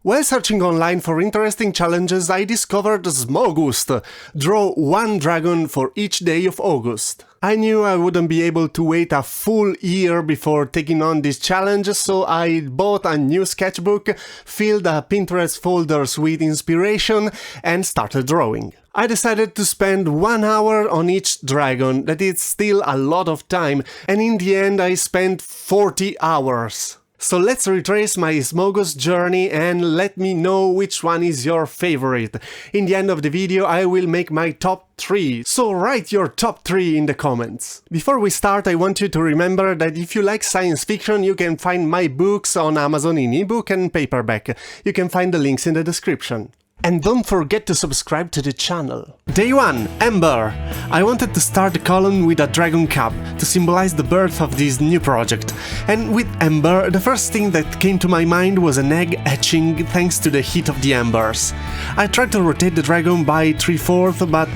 While searching online for interesting challenges, I discovered Smogust. Draw one dragon for each day of August. I knew I wouldn't be able to wait a full year before taking on this challenge, so I bought a new sketchbook, filled a Pinterest folders with inspiration, and started drawing. I decided to spend 1 hour on each dragon, that is still a lot of time, and in the end I spent 40 hours. So let's retrace my Smogust journey and let me know which one is your favorite. In the end of the video I will make my top 3, so write your top 3 in the comments. Before we start, I want you to remember that if you like science fiction, you can find my books on Amazon in ebook and paperback. You can find the links in the description. And don't forget to subscribe to the channel. Day 1. Ember. I wanted to start the column with a dragon cub, to symbolize the birth of this new project. And with Ember, the first thing that came to my mind was an egg hatching thanks to the heat of the embers. I tried to rotate the dragon by 3/4, but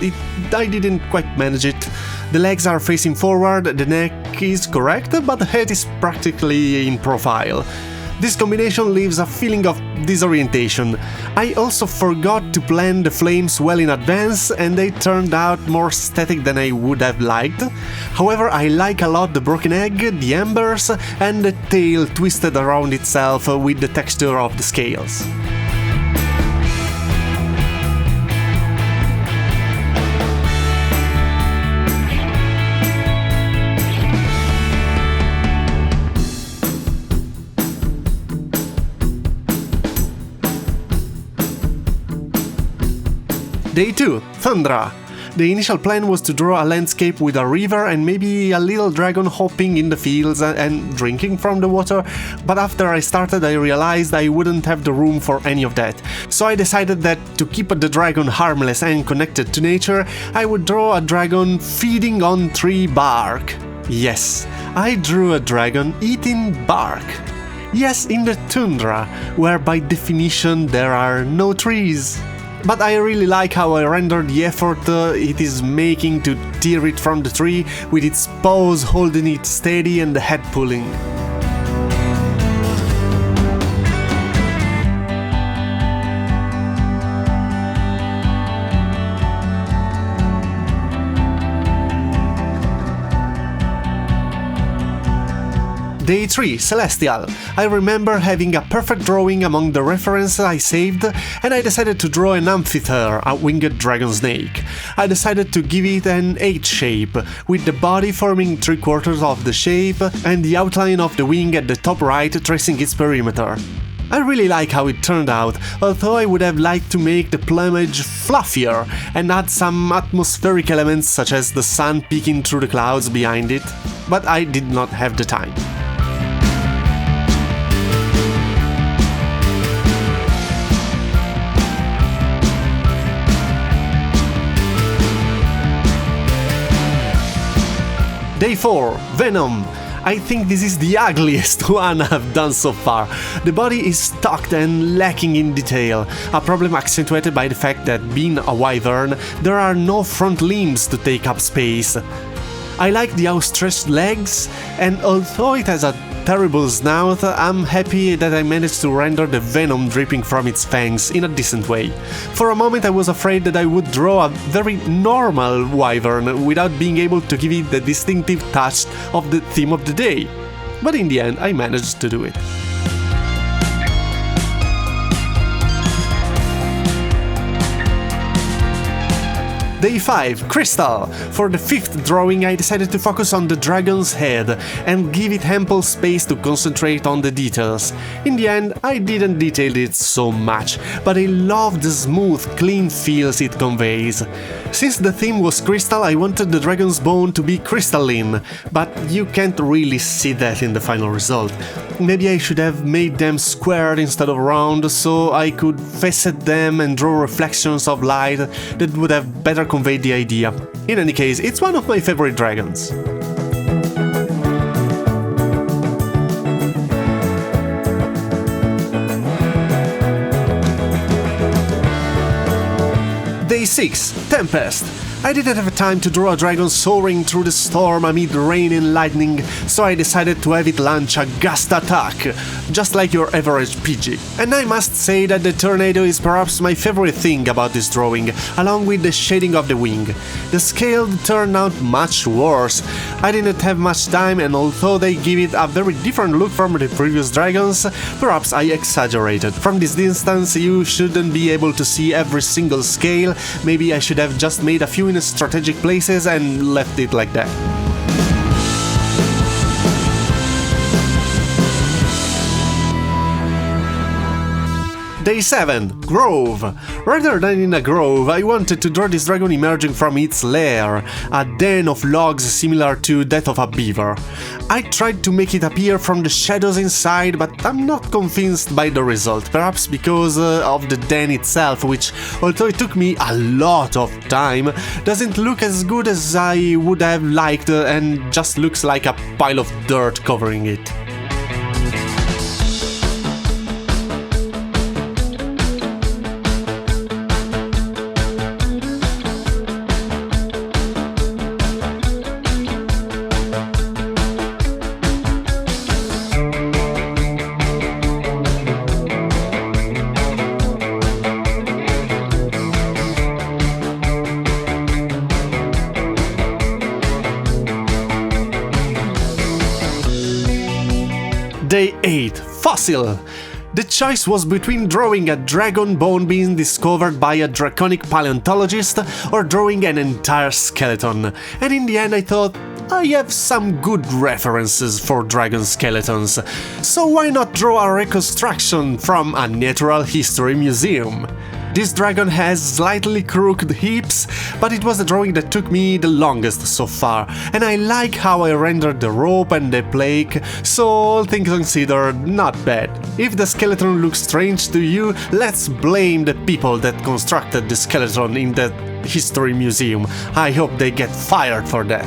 I didn't quite manage it. The legs are facing forward, the neck is correct, but the head is practically in profile. This combination leaves a feeling of disorientation. I also forgot to plan the flames well in advance, and they turned out more static than I would have liked. However, I like a lot the broken egg, the embers, and the tail twisted around itself with the texture of the scales. Day 2. Tundra. The initial plan was to draw a landscape with a river and maybe a little dragon hopping in the fields and drinking from the water, but after I started I realized I wouldn't have the room for any of that. So I decided that to keep the dragon harmless and connected to nature, I would draw a dragon feeding on tree bark. Yes, I drew a dragon eating bark. Yes, in the Tundra, where by definition there are no trees. But I really like how I rendered the effort it is making to tear it from the tree, with its paws holding it steady and the head pulling. Day 3. Celestial. I remember having a perfect drawing among the references I saved, and I decided to draw an amphitheater, a winged dragon snake. I decided to give it an H shape, with the body forming 3/4 of the shape and the outline of the wing at the top right tracing its perimeter. I really like how it turned out, although I would have liked to make the plumage fluffier and add some atmospheric elements such as the sun peeking through the clouds behind it, but I did not have the time. Day 4. Venom. I think this is the ugliest one I've done so far. The body is tucked and lacking in detail, a problem accentuated by the fact that, being a wyvern, there are no front limbs to take up space. I like the outstretched legs, and although it has a terrible snout, I'm happy that I managed to render the venom dripping from its fangs in a decent way. For a moment I was afraid that I would draw a very normal wyvern without being able to give it the distinctive touch of the theme of the day, but in the end I managed to do it. Day 5. Crystal. For the 5th drawing I decided to focus on the dragon's head and give it ample space to concentrate on the details. In the end I didn't detail it so much, but I love the smooth, clean feels it conveys. Since the theme was crystal, I wanted the dragon's bone to be crystalline, but you can't really see that in the final result. Maybe I should have made them squared instead of round, so I could facet them and draw reflections of light that would have better conveyed the idea. In any case, it's one of my favorite dragons. Day 6. Tempest. I didn't have time to draw a dragon soaring through the storm amid rain and lightning, so I decided to have it launch a gust attack. just like your average PG. And I must say that the tornado is perhaps my favorite thing about this drawing, along with the shading of the wing. The scale turned out much worse. I didn't have much time, and although they give it a very different look from the previous dragons, perhaps I exaggerated. From this distance you shouldn't be able to see every single scale. Maybe I should have just made a few in strategic places and left it like that. Day 7. Grove. Rather than in a grove, I wanted to draw this dragon emerging from its lair, a den of logs similar to that of a beaver. I tried to make it appear from the shadows inside, but I'm not convinced by the result, perhaps because of the den itself, which, although it took me a lot of time, doesn't look as good as I would have liked and just looks like a pile of dirt covering it. Day 8. Fossil. The choice was between drawing a dragon bone being discovered by a draconic paleontologist or drawing an entire skeleton, and in the end I thought, I have some good references for dragon skeletons, so why not draw a reconstruction from a natural history museum? This dragon has slightly crooked hips, but it was the drawing that took me the longest so far, and I like how I rendered the rope and the plaque, so all things considered, not bad. If the skeleton looks strange to you, let's blame the people that constructed the skeleton in the history museum. I hope they get fired for that.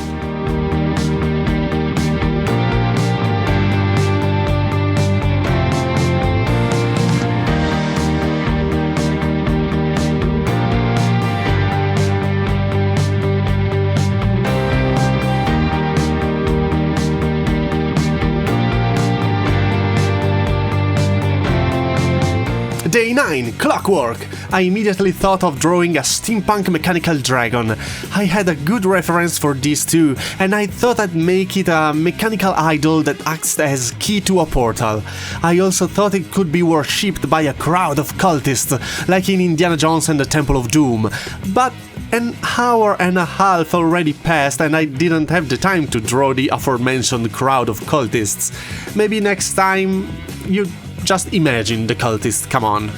Day 9. Clockwork. I immediately thought of drawing a steampunk mechanical dragon. I had a good reference for these two, and I thought I'd make it a mechanical idol that acts as key to a portal. I also thought it could be worshipped by a crowd of cultists, like in Indiana Jones and the Temple of Doom. But an hour and a half already passed and I didn't have the time to draw the aforementioned crowd of cultists. Maybe next time you just imagine the cultist, come on.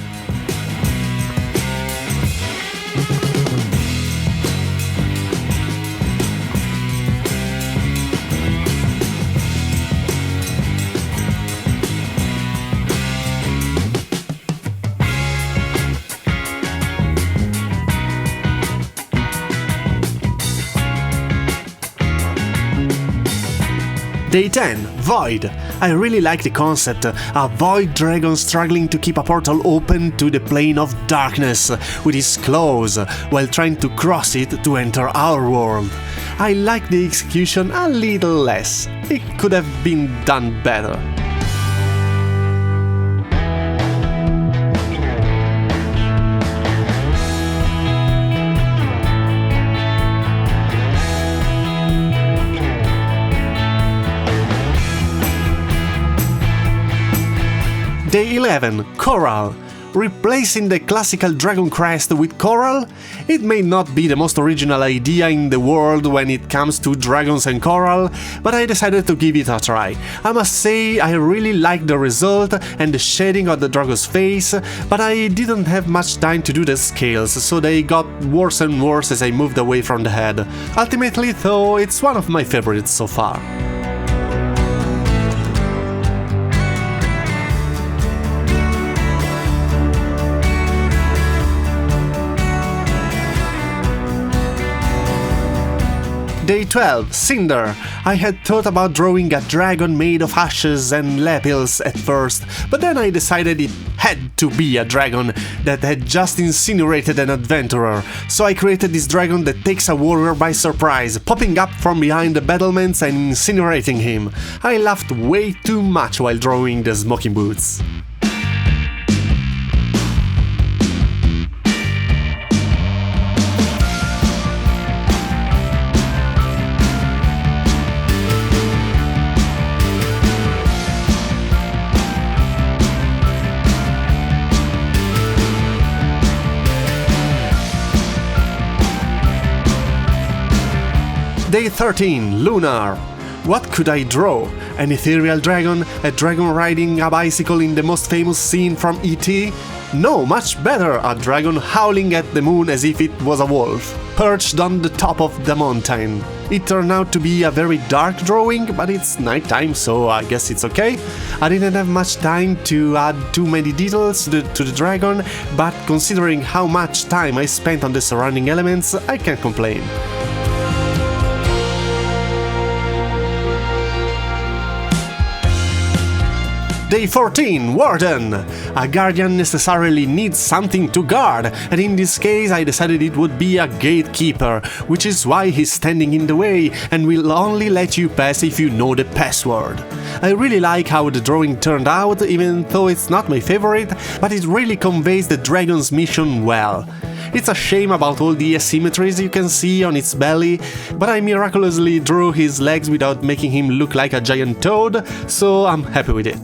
Day 10. Void. I really like the concept, a void dragon struggling to keep a portal open to the plane of darkness with his claws, while trying to cross it to enter our world. I like the execution a little less. It could have been done better. Day 11. Coral. Replacing the classical dragon crest with coral? It may not be the most original idea in the world when it comes to dragons and coral, but I decided to give it a try. I must say I really liked the result and the shading of the dragon's face, but I didn't have much time to do the scales, so they got worse and worse as I moved away from the head. Ultimately, though, it's one of my favorites so far. Day 12, Cinder. I had thought about drawing a dragon made of ashes and lapils at first, but then I decided it had to be a dragon that had just incinerated an adventurer, so I created this dragon that takes a warrior by surprise, popping up from behind the battlements and incinerating him. I laughed way too much while drawing the smoking boots. Day 13, Lunar. What could I draw? An ethereal dragon? A dragon riding a bicycle in the most famous scene from E.T.? No, much better, a dragon howling at the moon as if it was a wolf, perched on the top of the mountain. It turned out to be a very dark drawing, but it's nighttime, so I guess it's okay. I didn't have much time to add too many details to the dragon, but considering how much time I spent on the surrounding elements, I can't complain. Day 14, Warden! A guardian necessarily needs something to guard, and in this case I decided it would be a gatekeeper, which is why he's standing in the way and will only let you pass if you know the password. I really like how the drawing turned out, even though it's not my favorite, but it really conveys the dragon's mission well. It's a shame about all the asymmetries you can see on its belly, but I miraculously drew his legs without making him look like a giant toad, so I'm happy with it.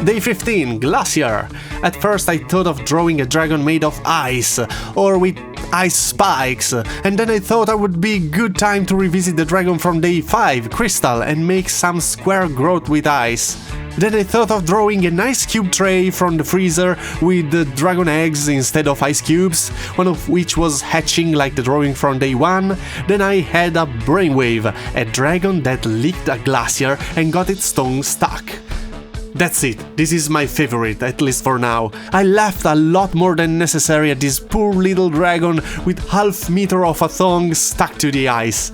Day 15, Glacier. At first I thought of drawing a dragon made of ice, or with ice spikes, and then I thought it would be a good time to revisit the dragon from Day 5, Crystal, and make some square growth with ice. Then I thought of drawing an ice cube tray from the freezer with the dragon eggs instead of ice cubes, one of which was hatching like the drawing from Day 1. Then I had a brainwave, a dragon that licked a glacier and got its tongue stuck. That's it, this is my favorite, at least for now. I laughed a lot more than necessary at this poor little dragon with half meter of a tongue stuck to the ice.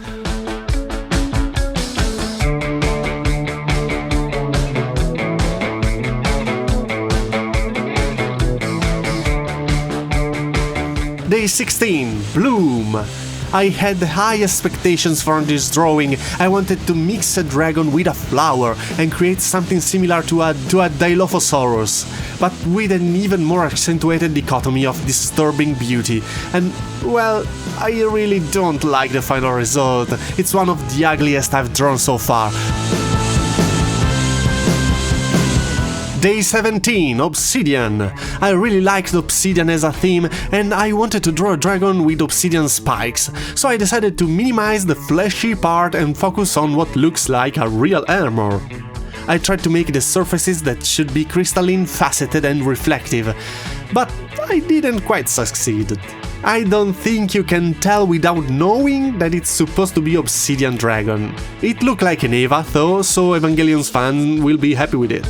Day 16, Bloom. I had high expectations for this drawing. I wanted to mix a dragon with a flower and create something similar to a Dilophosaurus, but with an even more accentuated dichotomy of disturbing beauty. And, well, I really don't like the final result. It's one of the ugliest I've drawn so far. Day 17, Obsidian. I really liked Obsidian as a theme, and I wanted to draw a dragon with obsidian spikes, so I decided to minimize the fleshy part and focus on what looks like a real armor. I tried to make the surfaces that should be crystalline, faceted and reflective, but I didn't quite succeed. I don't think you can tell without knowing that it's supposed to be Obsidian Dragon. It looked like an Eva though, so Evangelion's fans will be happy with it.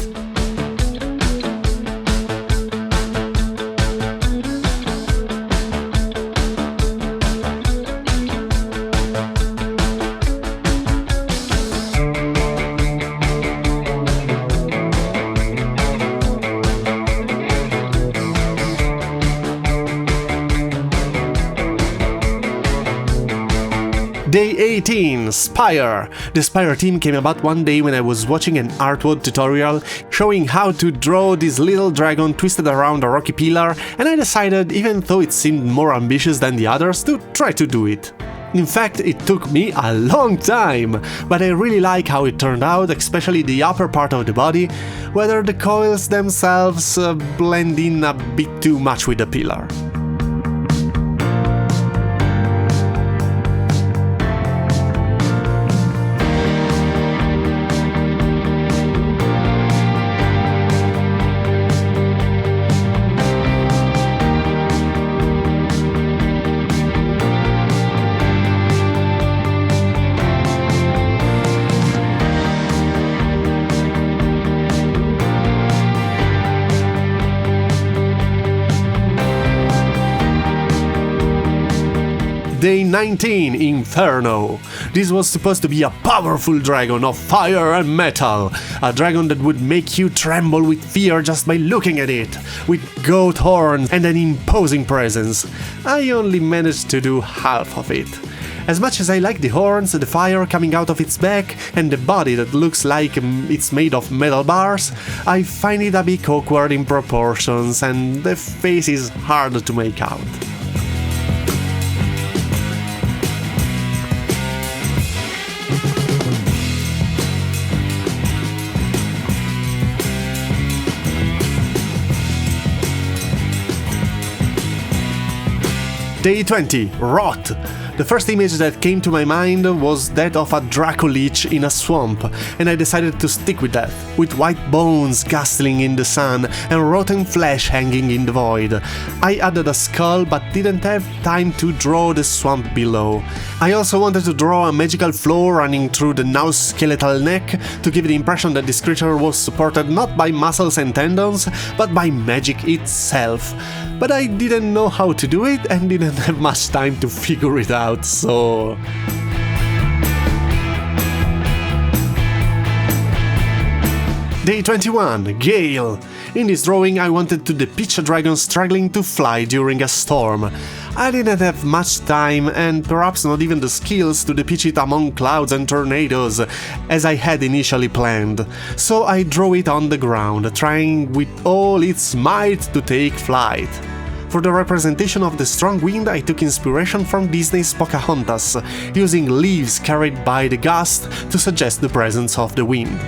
Day 18, Spire. The Spire team came about one day when I was watching an Artwood tutorial showing how to draw this little dragon twisted around a rocky pillar, and I decided, even though it seemed more ambitious than the others, to try to do it. In fact, it took me a long time, but I really like how it turned out, especially the upper part of the body, whether the coils themselves blend in a bit too much with the pillar. Day 19, Inferno. This was supposed to be a powerful dragon of fire and metal, a dragon that would make you tremble with fear just by looking at it, with goat horns and an imposing presence. I only managed to do half of it. As much as I like the horns, the fire coming out of its back, and the body that looks like it's made of metal bars, I find it a bit awkward in proportions, and the face is hard to make out. Day 20, Rot. The first image that came to my mind was that of a Draco-Lich in a swamp, and I decided to stick with that, with white bones ghastling in the sun and rotten flesh hanging in the void. I added a skull but didn't have time to draw the swamp below. I also wanted to draw a magical flow running through the now skeletal neck to give the impression that this creature was supported not by muscles and tendons, but by magic itself. But I didn't know how to do it and didn't have much time to figure it out, so... Day 21, Gale. In this drawing I wanted to depict a dragon struggling to fly during a storm. I didn't have much time and perhaps not even the skills to depict it among clouds and tornadoes, as I had initially planned. So I drew it on the ground, trying with all its might to take flight. For the representation of the strong wind, I took inspiration from Disney's Pocahontas, using leaves carried by the gust to suggest the presence of the wind.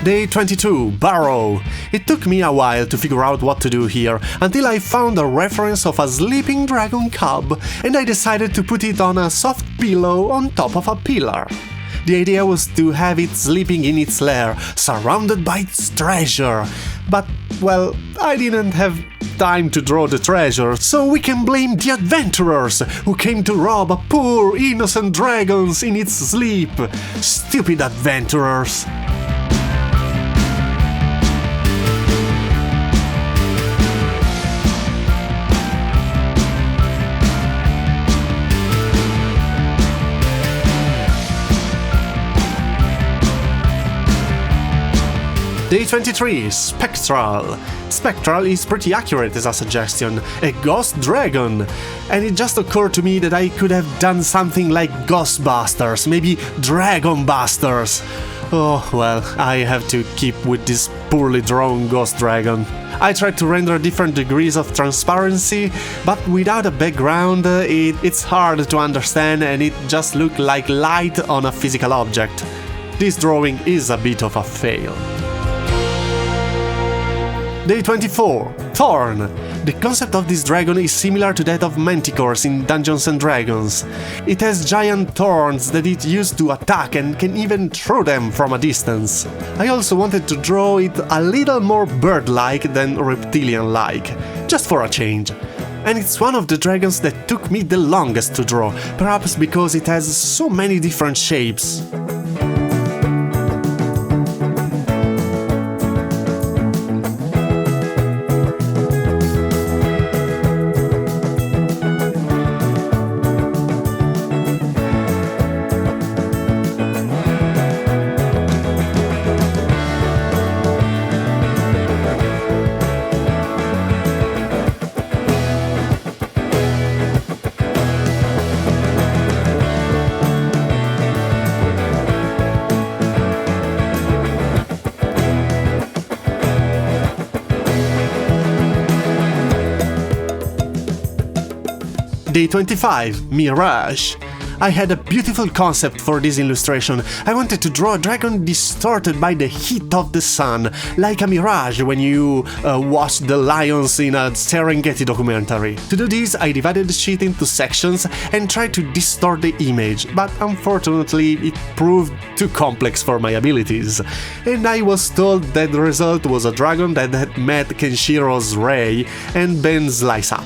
Day 22, Burrow. It took me a while to figure out what to do here, until I found a reference of a sleeping dragon cub, and I decided to put it on a soft pillow on top of a pillar. The idea was to have it sleeping in its lair, surrounded by its treasure. But, well, I didn't have time to draw the treasure, so we can blame the adventurers who came to rob a poor innocent dragon in its sleep. Stupid adventurers. Day 23, Spectral. Spectral is pretty accurate as a suggestion, a ghost dragon. And it just occurred to me that I could have done something like Ghostbusters, maybe Dragon Busters. Oh well, I have to keep with this poorly drawn ghost dragon. I tried to render different degrees of transparency, but without a background it's hard to understand and it just looked like light on a physical object. This drawing is a bit of a fail. Day 24, Thorn. The concept of this dragon is similar to that of manticores in Dungeons & Dragons. It has giant thorns that it used to attack and can even throw them from a distance. I also wanted to draw it a little more bird-like than reptilian-like, just for a change. And it's one of the dragons that took me the longest to draw, perhaps because it has so many different shapes. Day 25, Mirage. I had a beautiful concept for this illustration. I wanted to draw a dragon distorted by the heat of the sun, like a mirage when you watch the lions in a Serengeti documentary. To do this, I divided the sheet into sections and tried to distort the image, but unfortunately it proved too complex for my abilities. And I was told that the result was a dragon that had met Kenshiro's ray and been sliced up.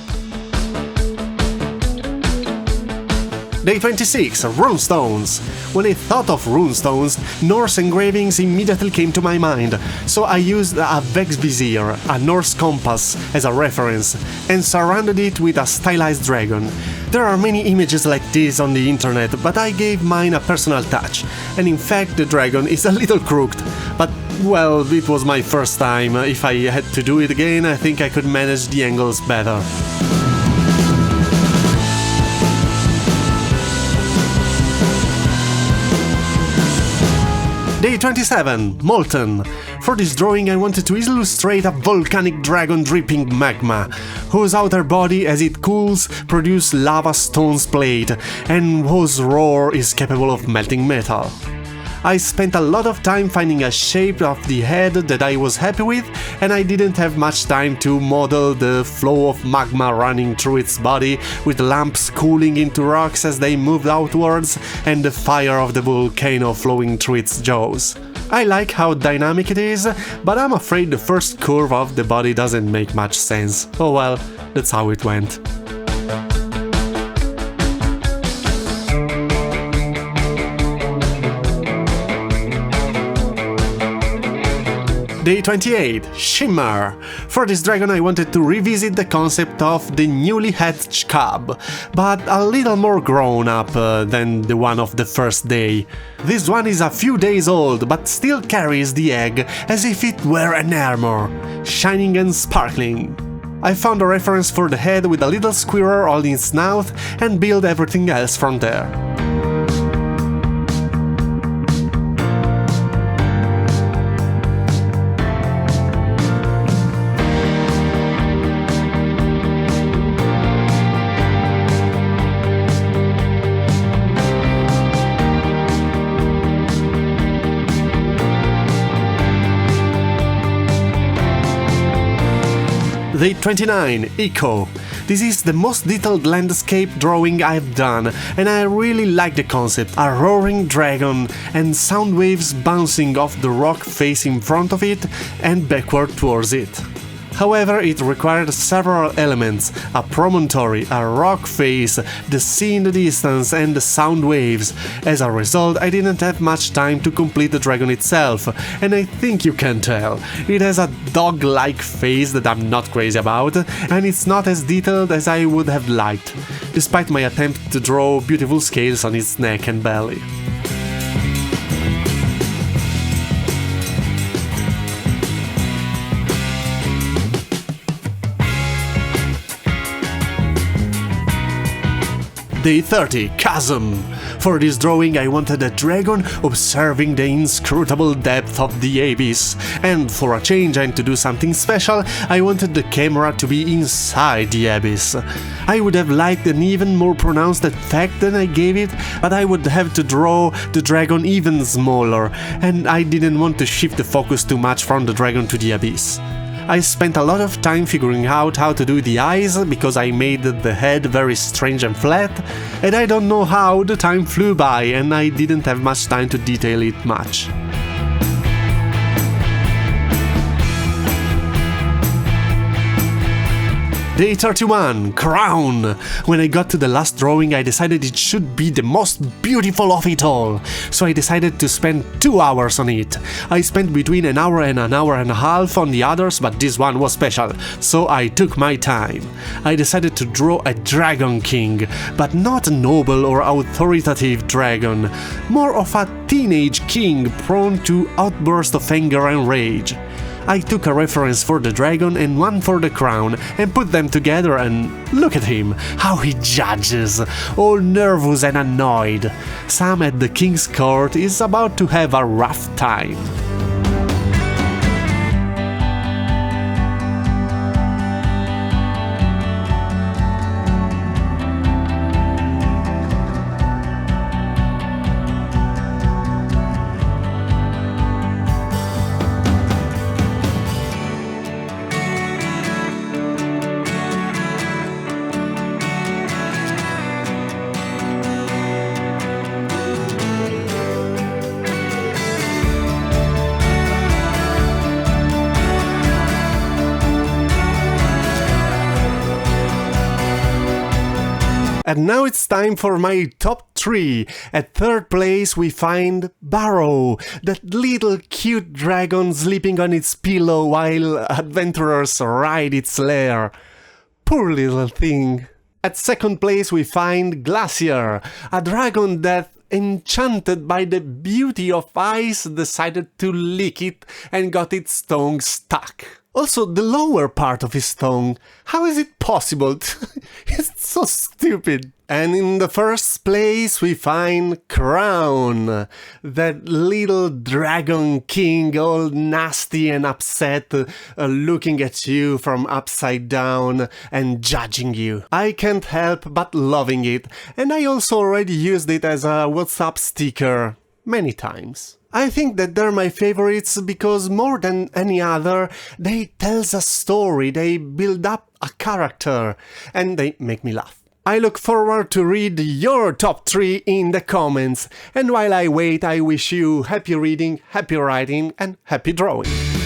Day 26, Runestones. When I thought of runestones, Norse engravings immediately came to my mind, so I used a Vex Vizier, a Norse compass, as a reference, and surrounded it with a stylized dragon. There are many images like this on the internet, but I gave mine a personal touch, and in fact the dragon is a little crooked. But, well, it was my first time. If I had to do it again, I think I could manage the angles better. Day 27, Molten. For this drawing I wanted to illustrate a volcanic dragon dripping magma, whose outer body as it cools produces lava stones plate, and whose roar is capable of melting metal. I spent a lot of time finding a shape of the head that I was happy with, and I didn't have much time to model the flow of magma running through its body, with lamps cooling into rocks as they moved outwards, and the fire of the volcano flowing through its jaws. I like how dynamic it is, but I'm afraid the first curve of the body doesn't make much sense. Oh well, that's how it went. Day 28, Shimmer. For this dragon I wanted to revisit the concept of the newly hatched cub, but a little more grown up than the one of the first day. This one is a few days old, but still carries the egg as if it were an armor, shining and sparkling. I found a reference for the head with a little squirrel on its snout and built everything else from there. Day 29, Echo. This is the most detailed landscape drawing I've done, and I really like the concept. A roaring dragon and sound waves bouncing off the rock face in front of it and backward towards it. However, it required several elements: a promontory, a rock face, the sea in the distance, and the sound waves. As a result, I didn't have much time to complete the dragon itself, and I think you can tell. It has a dog-like face that I'm not crazy about, and it's not as detailed as I would have liked, despite my attempt to draw beautiful scales on its neck and belly. Day 30, Chasm. For this drawing I wanted a dragon observing the inscrutable depth of the abyss, and for a change and to do something special, I wanted the camera to be inside the abyss. I would have liked an even more pronounced effect than I gave it, but I would have to draw the dragon even smaller, and I didn't want to shift the focus too much from the dragon to the abyss. I spent a lot of time figuring out how to do the eyes, because I made the head very strange and flat, and I don't know how the time flew by and I didn't have much time to detail it much. Day 31, Crown! When I got to the last drawing I decided it should be the most beautiful of it all, so I decided to spend 2 hours on it. I spent between an hour and a half on the others, but this one was special, so I took my time. I decided to draw a Dragon King, but not a noble or authoritative dragon, more of a teenage king prone to outbursts of anger and rage. I took a reference for the dragon and one for the crown and put them together, and look at him, how he judges, all nervous and annoyed. Sam at the king's court is about to have a rough time. And now it's time for my top 3. At 3rd place we find Burrow, that little cute dragon sleeping on its pillow while adventurers ride its lair. Poor little thing. At 2nd place we find Glacier, a dragon that, enchanted by the beauty of ice, decided to lick it and got its tongue stuck. Also, the lower part of his tongue. How is it possible? It's so stupid. And in the 1st place we find Crown, that little dragon king all nasty and upset, looking at you from upside down and judging you. I can't help but loving it, and I also already used it as a WhatsApp sticker many times. I think that they're my favorites because more than any other, they tells a story, they build up a character, and they make me laugh. I look forward to read your top 3 in the comments, and while I wait, I wish you happy reading, happy writing, and happy drawing.